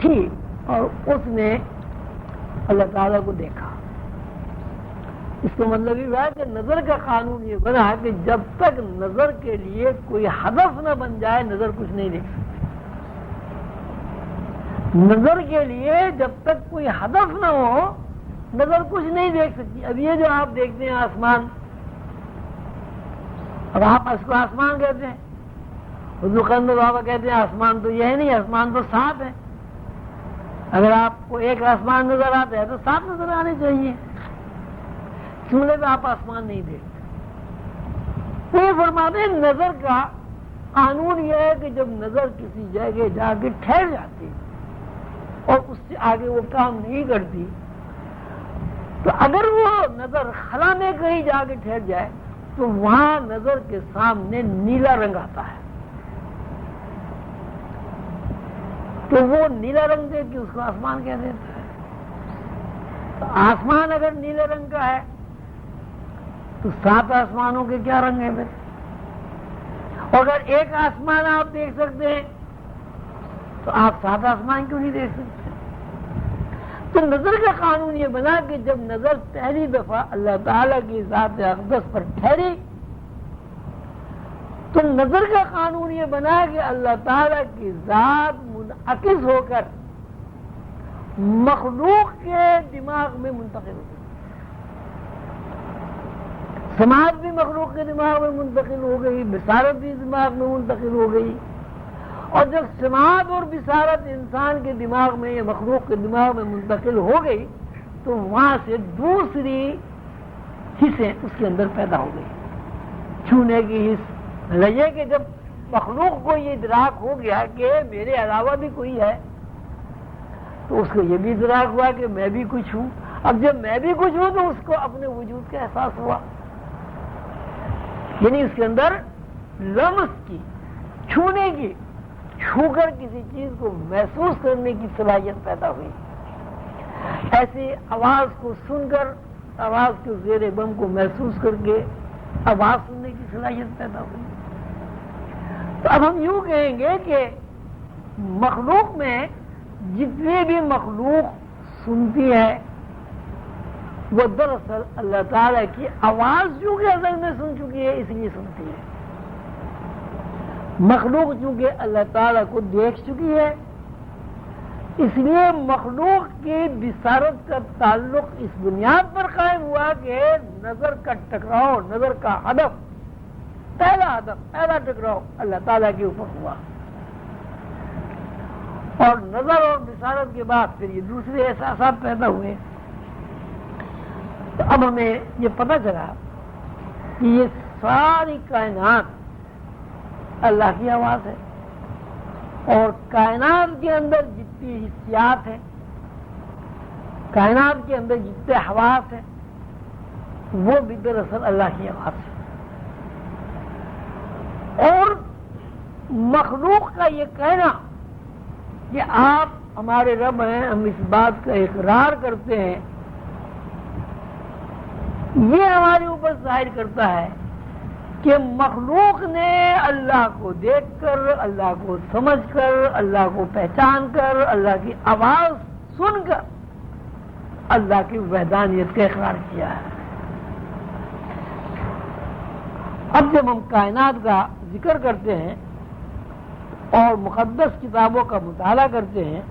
تھی اور اس نے اللہ تعالیٰ کو دیکھا. اس کا مطلب یہ ہے کہ نظر کا قانون یہ بنا کہ جب تک نظر کے لیے کوئی ہدف نہ بن جائے نظر کچھ نہیں دیکھ سکتی. نظر کے لیے جب تک کوئی ہدف نہ ہو نظر کچھ نہیں دیکھ سکتی. اب یہ جو آپ دیکھتے ہیں آسمان، اب آپ اس کو آسمان کہتے ہیں، حضور قندر بابا کہتے ہیں آسمان تو یہ ہے نہیں، آسمان تو 7 ہے. اگر آپ کو ایک آسمان نظر آتا ہے تو 7 نظر آنے چاہیے. سننے میں آپ آسمان نہیں دیکھتے. تو یہ فرماتے ہیں نظر کا قانون یہ ہے کہ جب نظر کسی جگہ جا کے ٹھہر جاتی اور اس سے آگے وہ کام نہیں کرتی، تو اگر وہ نظر خلا میں کہیں جا کے ٹھہر جائے تو وہاں نظر کے سامنے نیلا رنگ آتا ہے. تو وہ نیلا رنگ دے کے اس کو آسمان کہہ دیتا ہے. تو آسمان اگر نیلے رنگ کا ہے تو 7 آسمانوں کے کیا رنگ ہیں پھر؟ اور اگر ایک آسمان آپ دیکھ سکتے ہیں تو آپ 7 آسمان کیوں نہیں دیکھ سکتے؟ تو نظر کا قانون یہ بنا کہ جب نظر پہلی دفعہ اللہ تعالیٰ کی ذات اقدس پر ٹھہری تو نظر کا قانون یہ بنا کہ اللہ تعالیٰ کی ذات منعکس ہو کر مخلوق کے دماغ میں منتقل ہو گئی. سماعت بھی مخلوق کے دماغ میں منتقل ہو گئی، بصارت بھی دماغ میں منتقل ہو گئی. اور جب سماعت اور بصارت انسان کے دماغ میں یا مخلوق کے دماغ میں منتقل ہو گئی تو وہاں سے دوسری حصیں اس کے اندر پیدا ہو گئی. چھونے کی حص لگے کہ جب مخلوق کو یہ ادراک ہو گیا کہ میرے علاوہ بھی کوئی ہے تو اس کو یہ بھی ادراک ہوا کہ میں بھی کچھ ہوں. اب جب میں بھی کچھ ہوں تو اس کو اپنے وجود کا احساس ہوا. یعنی اس کے اندر لمس کی، چھونے کی، چھو کر کسی چیز کو محسوس کرنے کی صلاحیت پیدا ہوئی. ایسی آواز کو سن کر، آواز کے زیر بم کو محسوس کر کے آواز سننے کی صلاحیت پیدا ہوئی. تو اب ہم یوں کہیں گے کہ مخلوق میں جتنی بھی مخلوق سنتی ہے وہ دراصل اللہ تعالیٰ کی آواز چونکہ اصل میں سن چکی ہے اس لیے سنتی ہے. مخلوق چونکہ اللہ تعالیٰ کو دیکھ چکی ہے اس لیے مخلوق کی بصارت کا تعلق اس بنیاد پر قائم ہوا کہ نظر کا ٹکراؤ، نظر کا ہدف، پہلا ٹکراؤ اللہ تعالیٰ کے اوپر ہوا. اور نظر اور بصارت کے بعد پھر یہ دوسرے احساسات پیدا ہوئے. تو اب ہمیں یہ پتہ چلا کہ یہ ساری کائنات اللہ کی آواز ہے اور کائنات کے اندر جتنی حسیات ہیں، کائنات کے اندر جتنے حواس ہیں وہ بھی دراصل اللہ کی آواز ہے. اور مخلوق کا یہ کہنا کہ آپ ہمارے رب ہیں، ہم اس بات کا اقرار کرتے ہیں، یہ ہمارے اوپر ظاہر کرتا ہے کہ مخلوق نے اللہ کو دیکھ کر، اللہ کو سمجھ کر، اللہ کو پہچان کر، اللہ کی آواز سن کر اللہ کی وحدانیت کا اقرار کیا ہے. اب جب ہم کائنات کا ذکر کرتے ہیں اور مقدس کتابوں کا مطالعہ کرتے ہیں،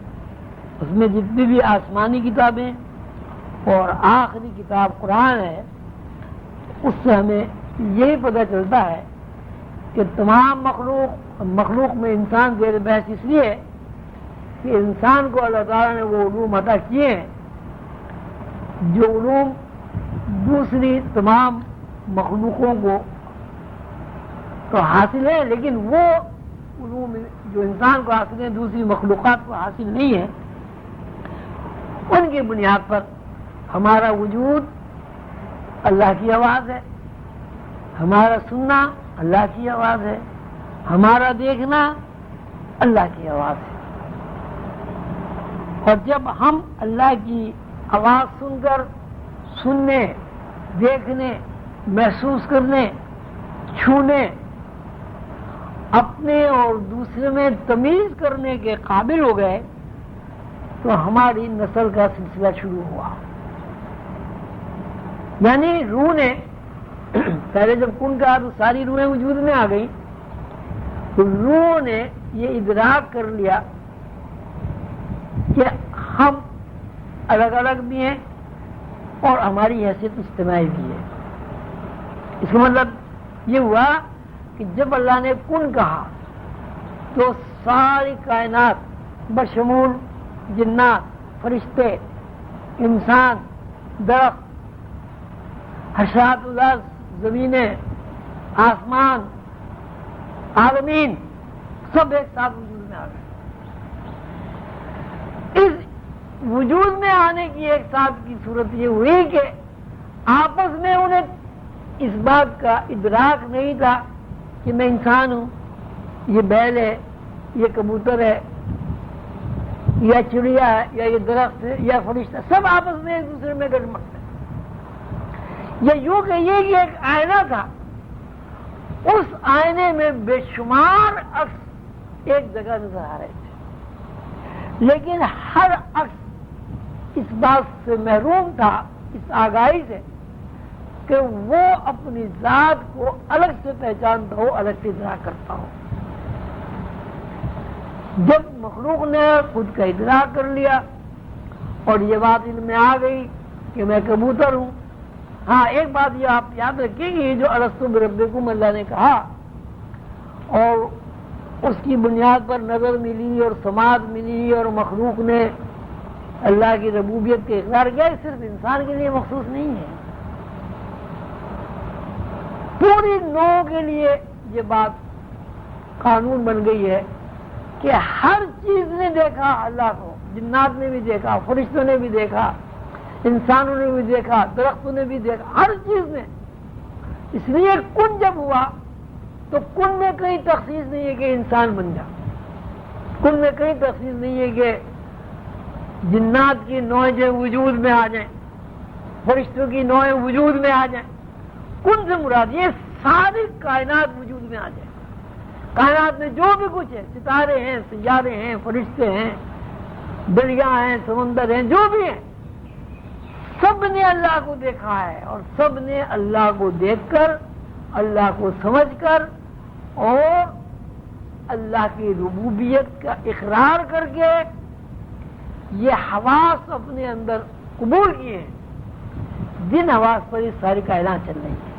اس میں جتنی بھی آسمانی کتابیں اور آخری کتاب قرآن ہے، اس سے ہمیں یہی پتہ چلتا ہے کہ تمام مخلوق میں انسان زیر بحث اس لیے کہ انسان کو اللہ تعالیٰ نے وہ علوم عطا کیے ہیں جو علوم دوسری تمام مخلوقوں کو تو حاصل ہے، لیکن وہ علوم جو انسان کو حاصل ہیں دوسری مخلوقات کو حاصل نہیں ہے. ان کی بنیاد پر ہمارا وجود اللہ کی آواز ہے، ہمارا سننا اللہ کی آواز ہے، ہمارا دیکھنا اللہ کی آواز ہے. اور جب ہم اللہ کی آواز سن کر سننے، دیکھنے، محسوس کرنے، چھونے، اپنے اور دوسرے میں تمیز کرنے کے قابل ہو گئے تو ہماری نسل کا سلسلہ شروع ہوا. یعنی روح نے پہلے جب کن کہا تو ساری روحیں وجود میں آ گئی، تو روح نے یہ ادراک کر لیا کہ ہم الگ الگ بھی ہیں اور ہماری حیثیت اجتماعی بھی ہے. اس کا مطلب یہ ہوا کہ جب اللہ نے کن کہا تو ساری کائنات بشمول جنات، فرشتے، انسان، درخت، حشرات الارض، زمینیں، آسمان، عالمین، سب ایک ساتھ وجود میں آ گئے. اس وجود میں آنے کی ایک ساتھ کی صورت یہ ہوئی کہ آپس میں انہیں اس بات کا ادراک نہیں تھا کہ میں انسان ہوں، یہ بیل ہے، یہ کبوتر ہے، یا چڑیا ہے، یا یہ درخت ہے، یا فرشتہ، سب آپس میں ایک دوسرے میں گڑمٹ ہے. یہ یوں کہیے کہ ایک آئینہ تھا، اس آئینے میں بے شمار عکس ایک جگہ نظر آ رہے تھے، لیکن ہر عکس اس بات سے محروم تھا، اس آگاہی سے کہ وہ اپنی ذات کو الگ سے پہچانتا ہو، الگ سے ادراک کرتا ہو. جب مخلوق نے خود کا ادراک کر لیا اور یہ بات علم میں آ گئی کہ میں کبوتر ہوں. ہاں ایک بات یہ آپ یاد رکھیں کہ یہ جو الستو بربکم اللہ نے کہا اور اس کی بنیاد پر نظر ملی اور سماعت ملی اور مخلوق نے اللہ کی ربوبیت کا اقرار کیا، یہ صرف انسان کے لیے مخصوص نہیں ہے، پوری نوع کے لیے یہ بات قانون بن گئی ہے کہ ہر چیز نے دیکھا اللہ کو. جنات نے بھی دیکھا، فرشتوں نے بھی دیکھا، انسانوں نے بھی دیکھا، درختوں نے بھی دیکھا، ہر چیز نے. اس لیے کن جب ہوا تو کن میں کہیں تخصیص نہیں ہے کہ انسان بن جائے، کن میں کہیں تخصیص نہیں ہے کہ جنات کی نوعیں جو وجود میں آ جائیں، فرشتوں کی نوعیں وجود میں آ جائیں. کن سے مراد یہ ساری کائنات وجود میں آ جائے. کائنات میں جو بھی کچھ ہے، ستارے ہیں، سیارے ہیں، فرشتے ہیں، دریا ہیں، سمندر ہیں، جو بھی ہیں، سب نے اللہ کو دیکھا ہے اور سب نے اللہ کو دیکھ کر، اللہ کو سمجھ کر اور اللہ کی ربوبیت کا اقرار کر کے یہ حواس اپنے اندر قبول کیے ہیں، جن حواس پر یہ ساری کائنات چل رہی ہے.